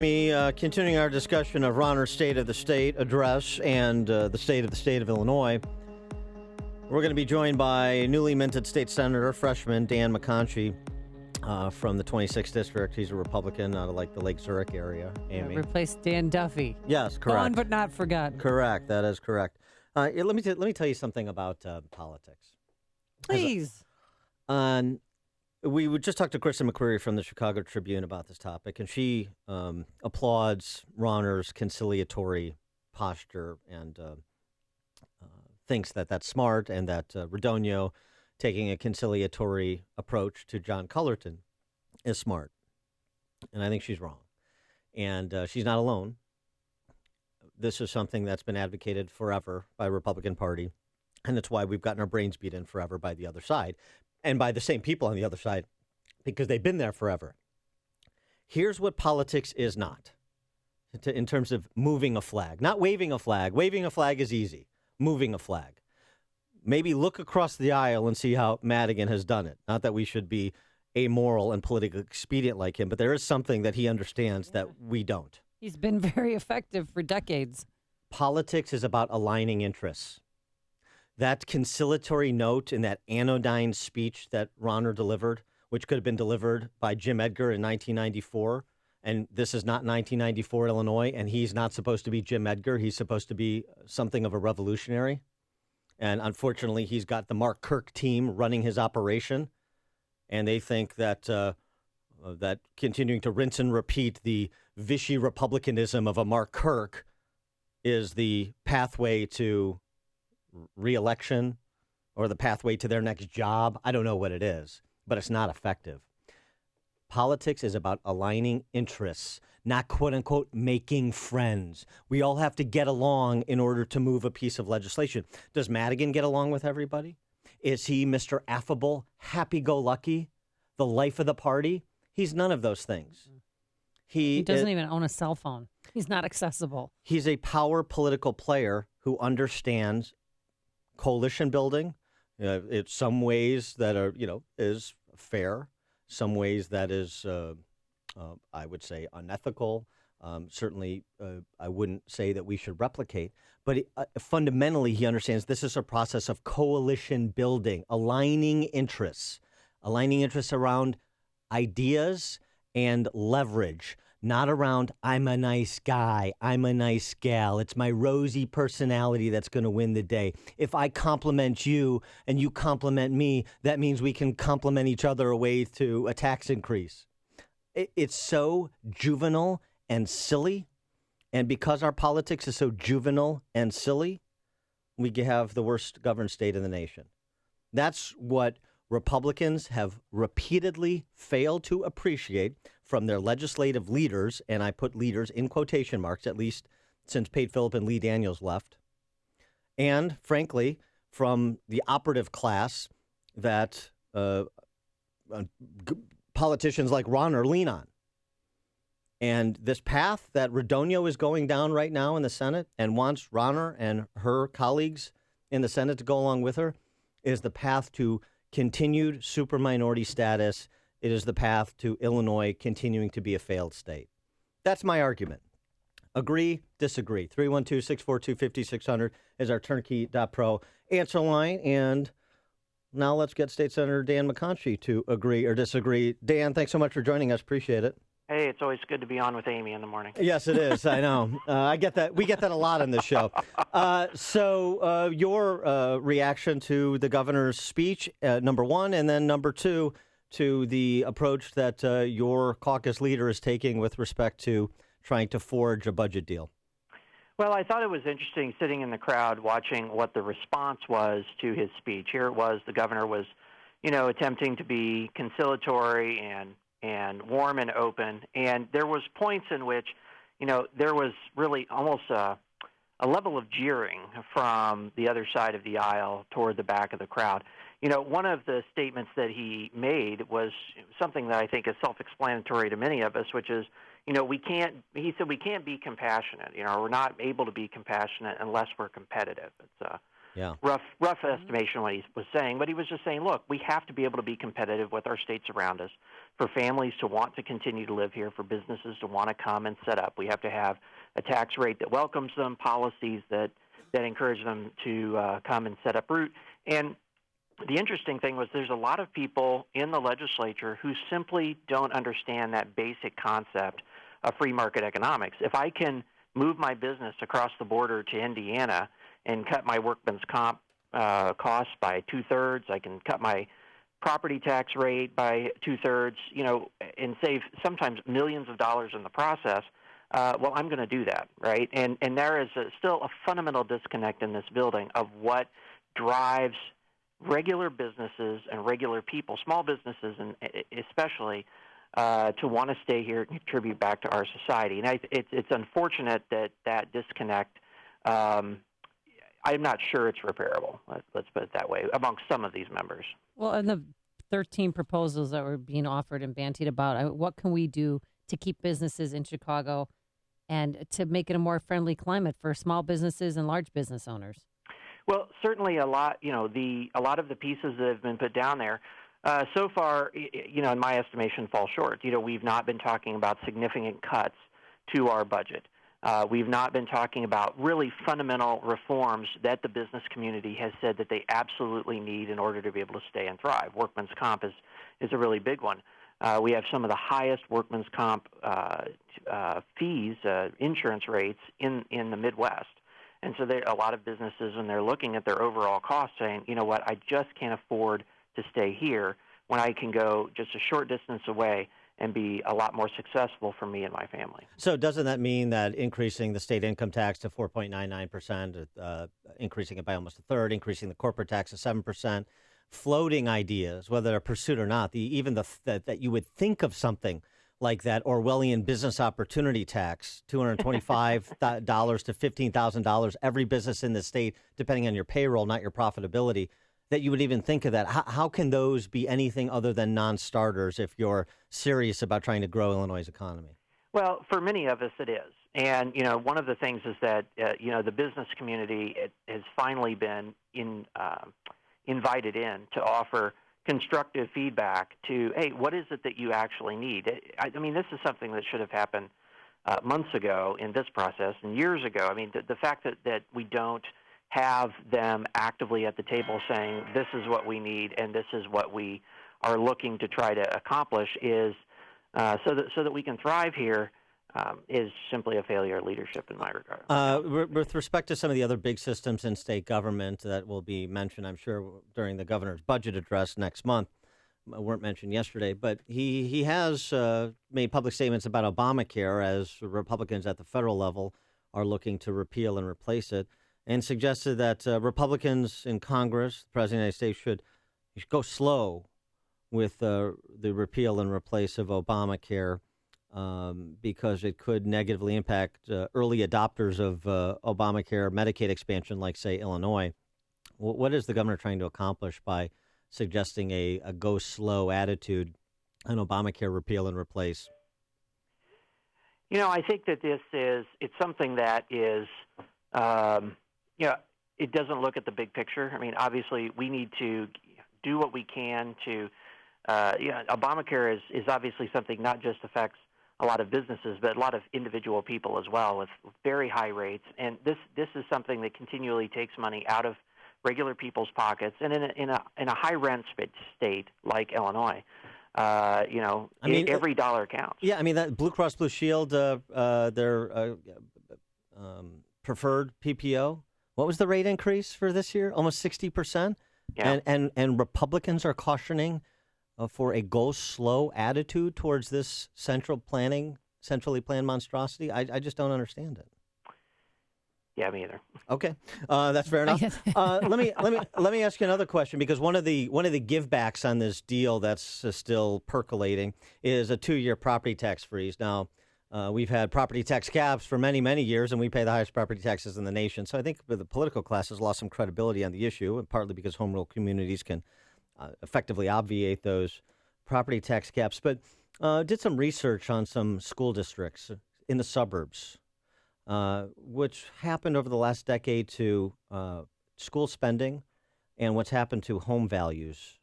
Continuing our discussion of Ronner's State of the State address and the state of Illinois, we're going to be joined by newly minted state senator, freshman Dan McConchie from the 26th District. He's a Republican out of the Lake Zurich area. Amy. Replaced Dan Duffy. Yes, correct. Gone but not forgotten. Correct. That is correct. Let me tell you something about politics. Please. We would just talk to Kristen McQuarrie from the Chicago Tribune about this topic, and she applauds Ronner's conciliatory posture and thinks that that's smart, and that Radonio taking a conciliatory approach to John Cullerton is smart. And I think she's wrong. And she's not alone. This is something that's been advocated forever by the Republican Party, and it's why we've gotten our brains beat in forever by the other side. And by the same people on the other side, because they've been there forever. Here's what politics is not, in terms of moving a flag. Not waving a flag. Waving a flag is easy. Moving a flag. Maybe look across the aisle and see how Madigan has done it. Not that we should be amoral and politically expedient like him, but there is something that he understands that we don't. He's been very effective for decades. Politics is about aligning interests. That conciliatory note in that anodyne speech that Ronner delivered, which could have been delivered by Jim Edgar in 1994, and this is not 1994 Illinois, and he's not supposed to be Jim Edgar. He's supposed to be something of a revolutionary. And unfortunately, he's got the Mark Kirk team running his operation, and they think that that continuing to rinse and repeat the Vichy republicanism of a Mark Kirk is the pathway to re-election or the pathway to their next job. I don't know what it is, but it's not effective. Politics is about aligning interests, not quote unquote making friends. We all have to get along in order to move a piece of legislation. Does Madigan get along with everybody? Is he Mr. Affable, happy-go-lucky, the life of the party? He's none of those things. He doesn't even own a cell phone. He's not accessible. He's a power political player who understands coalition building. It's some ways that are, is fair. Some ways that is, I would say, unethical. Certainly, I wouldn't say that we should replicate. But fundamentally, he understands this is a process of coalition building, aligning interests around ideas and leverage. Not around, I'm a nice guy, I'm a nice gal. It's my rosy personality that's going to win the day. If I compliment you and you compliment me, that means we can compliment each other away to a tax increase. It's so juvenile and silly. And because our politics is so juvenile and silly, we have the worst governed state in the nation. That's what Republicans have repeatedly failed to appreciate from their legislative leaders, and I put leaders in quotation marks, at least since Pate Phillip and Lee Daniels left, and frankly, from the operative class that politicians like Ronner lean on. And this path that Radonio is going down right now in the Senate and wants Ronner and her colleagues in the Senate to go along with her is the path to continued super minority status. It is the path to Illinois continuing to be a failed state. That's my argument. Agree, disagree. 312-642-5600 is our turnkey.pro answer line. And now let's get State Senator Dan McConchie to agree or disagree. Dan, thanks so much for joining us. Appreciate it. Hey, it's always good to be on with Amy in the morning. Yes, it is. I know. I get that. We get that a lot on this show. So your reaction to the governor's speech, number one, and then number two, to the approach that your caucus leader is taking with respect to trying to forge a budget deal. Well, I thought it was interesting sitting in the crowd watching what the response was to his speech. Here it was, the governor was, attempting to be conciliatory and warm and open. And there was points in which, there was really almost a level of jeering from the other side of the aisle toward the back of the crowd. One of the statements that he made was something that I think is self-explanatory to many of us, which is, he said we can't be compassionate. We're not able to be compassionate unless we're competitive. It's a rough estimation of what he was saying, but he was just saying, look, we have to be able to be competitive with our states around us for families to want to continue to live here, for businesses to want to come and set up. We have to have a tax rate that welcomes them, policies that encourage them to come and set up root. And the interesting thing was there's a lot of people in the legislature who simply don't understand that basic concept of free market economics. If I can move my business across the border to Indiana and cut my workman's comp costs by 2/3, I can cut my property tax rate by 2/3, and save sometimes millions of dollars in the process. Well, I'm going to do that, right? And there is still a fundamental disconnect in this building of what drives regular businesses and regular people, small businesses and especially, to want to stay here and contribute back to our society. And it's unfortunate that disconnect, I'm not sure it's repairable, let's put it that way, amongst some of these members. Well, and the 13 proposals that were being offered and bantied about, what can we do to keep businesses in Chicago and to make it a more friendly climate for small businesses and large business owners? Well, certainly a lot of the pieces that have been put down there so far, in my estimation, fall short. We've not been talking about significant cuts to our budget. We've not been talking about really fundamental reforms that the business community has said that they absolutely need in order to be able to stay and thrive. Workman's comp is a really big one. We have some of the highest workman's comp fees, insurance rates in the Midwest. And so a lot of businesses, when they're looking at their overall costs, saying, you know what, I just can't afford to stay here when I can go just a short distance away and be a lot more successful for me and my family. So doesn't that mean that increasing the state income tax to 4.99%, increasing it by almost a third, increasing the corporate tax to 7%, floating ideas, whether they're pursued or not, that you would think of something like that Orwellian business opportunity tax, $225 to $15,000, every business in the state, depending on your payroll, not your profitability, that you would even think of that. How can those be anything other than non-starters if you're serious about trying to grow Illinois' economy? Well, for many of us it is. And, one of the things is that, the business community has finally been invited in to offer constructive feedback to, hey, what is it that you actually need? I mean, this is something that should have happened months ago in this process and years ago. I mean, the fact that we don't have them actively at the table saying this is what we need and this is what we are looking to try to accomplish is so that we can thrive here. Is simply a failure of leadership in my regard. With respect to some of the other big systems in state government that will be mentioned, I'm sure, during the governor's budget address next month, weren't mentioned yesterday, but he has made public statements about Obamacare as Republicans at the federal level are looking to repeal and replace it, and suggested that Republicans in Congress, the President of the United States, should go slow with the repeal and replace of Obamacare. Because it could negatively impact early adopters of Obamacare, Medicaid expansion, like, say, Illinois. What is the governor trying to accomplish by suggesting a go slow attitude on Obamacare repeal and replace? I think that it's something that is, it doesn't look at the big picture. I mean, obviously, we need to do what we can to, Obamacare is obviously something not just affects a lot of businesses, but a lot of individual people as well with very high rates. And this is something that continually takes money out of regular people's pockets. And in a high rent state like Illinois, every dollar counts. Yeah, I mean, that Blue Cross Blue Shield, their preferred PPO, what was the rate increase for this year? Almost 60%. Yeah. And Republicans are cautioning for a go slow attitude towards this centrally planned monstrosity. I just don't understand it. Yeah, me either. Okay, that's fair enough. Let me ask you another question, because one of the givebacks on this deal that's still percolating is a 2-year property tax freeze. Now, we've had property tax caps for many, many years, and we pay the highest property taxes in the nation. So I think the political class has lost some credibility on the issue, and partly because home rule communities can effectively obviate those property tax caps. But did some research on some school districts in the suburbs, which happened over the last decade to school spending and what's happened to home values.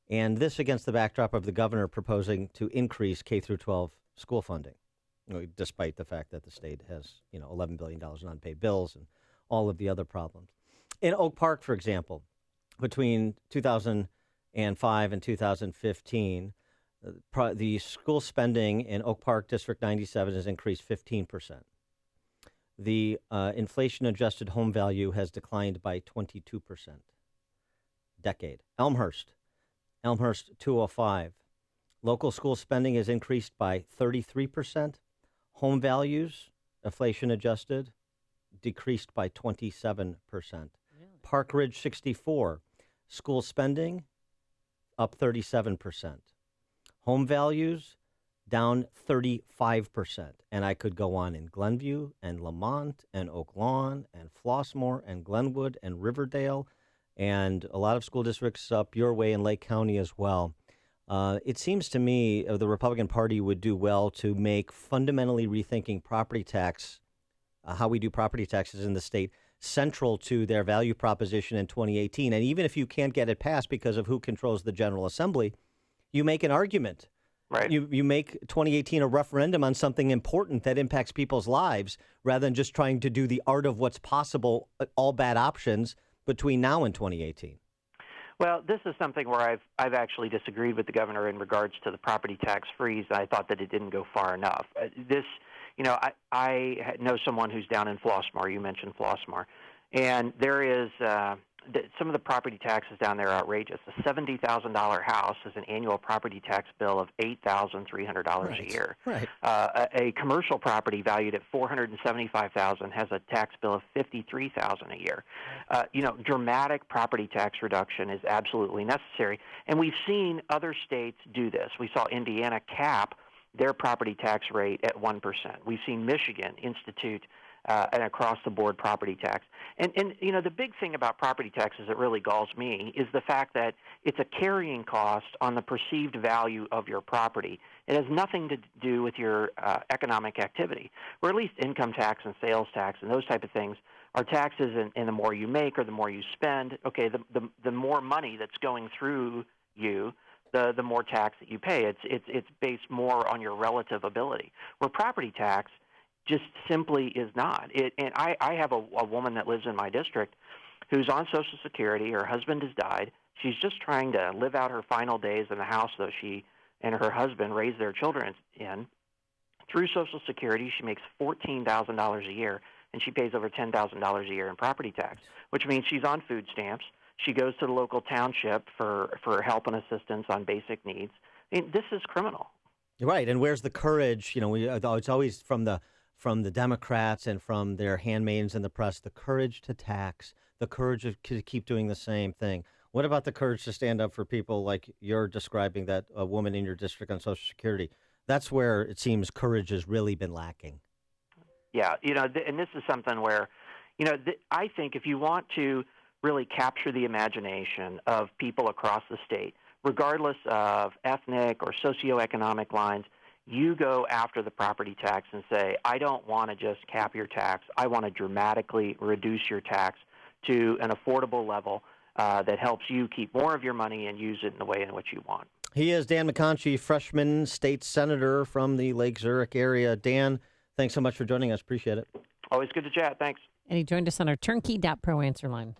And this against the backdrop of the governor proposing to increase K through 12 school funding, despite the fact that the state has, $11 billion in unpaid bills and all of the other problems. In Oak Park, for example, between 2005 and 2015, the school spending in Oak Park District 97 has increased 15%. The inflation-adjusted home value has declined by 22%. Decade. Elmhurst 205. Local school spending has increased by 33%. Home values, inflation-adjusted, decreased by 27%. Really? Park Ridge 64. School spending up 37%. Home values down 35%. And I could go on in Glenview and Lamont and Oak Lawn and Flossmoor and Glenwood and Riverdale and a lot of school districts up your way in Lake County as well. It seems to me the Republican Party would do well to make fundamentally rethinking property tax, how we do property taxes in the state, central to their value proposition in 2018. And even if you can't get it passed because of who controls the General Assembly, you make an argument. Right. You make 2018 a referendum on something important that impacts people's lives rather than just trying to do the art of what's possible, all bad options between now and 2018. Well, this is something where I've actually disagreed with the governor in regards to the property tax freeze. I thought that it didn't go far enough. I know someone who's down in Flossmoor. You mentioned Flossmoor. And there is some of the property taxes down there are outrageous. A $70,000 house has an annual property tax bill of $8,300 a year. Right. A commercial property valued at $475,000 has a tax bill of $53,000 a year. Dramatic property tax reduction is absolutely necessary, and we've seen other states do this. We saw Indiana cap their property tax rate at 1%. We've seen Michigan institute an across-the-board property tax. And the big thing about property taxes that really galls me is the fact that it's a carrying cost on the perceived value of your property. It has nothing to do with your economic activity, or at least income tax and sales tax and those type of things are taxes, and the more you make or the more you spend, okay, the more money that's going through you, the more tax that you pay. It's based more on your relative ability. Where property tax just simply is not. And I have a woman that lives in my district who's on Social Security. Her husband has died. She's just trying to live out her final days in the house, though she and her husband raise their children in. Through Social Security, she makes $14,000 a year, and she pays over $10,000 a year in property tax, which means she's on food stamps. She goes to the local township for help and assistance on basic needs. I mean, this is criminal. Right, and where's the courage? It's always from the Democrats and from their handmaidens in the press, the courage to tax, the courage to keep doing the same thing. What about the courage to stand up for people like you're describing, that a woman in your district on Social Security? That's where it seems courage has really been lacking. Yeah, and this is something where, I think if you want to really capture the imagination of people across the state, regardless of ethnic or socioeconomic lines, you go after the property tax and say, I don't want to just cap your tax. I want to dramatically reduce your tax to an affordable level that helps you keep more of your money and use it in the way in which you want. He is Dan McConchie, freshman state senator from the Lake Zurich area. Dan, thanks so much for joining us. Appreciate it. Always good to chat. Thanks. And he joined us on our turnkey.pro answer line.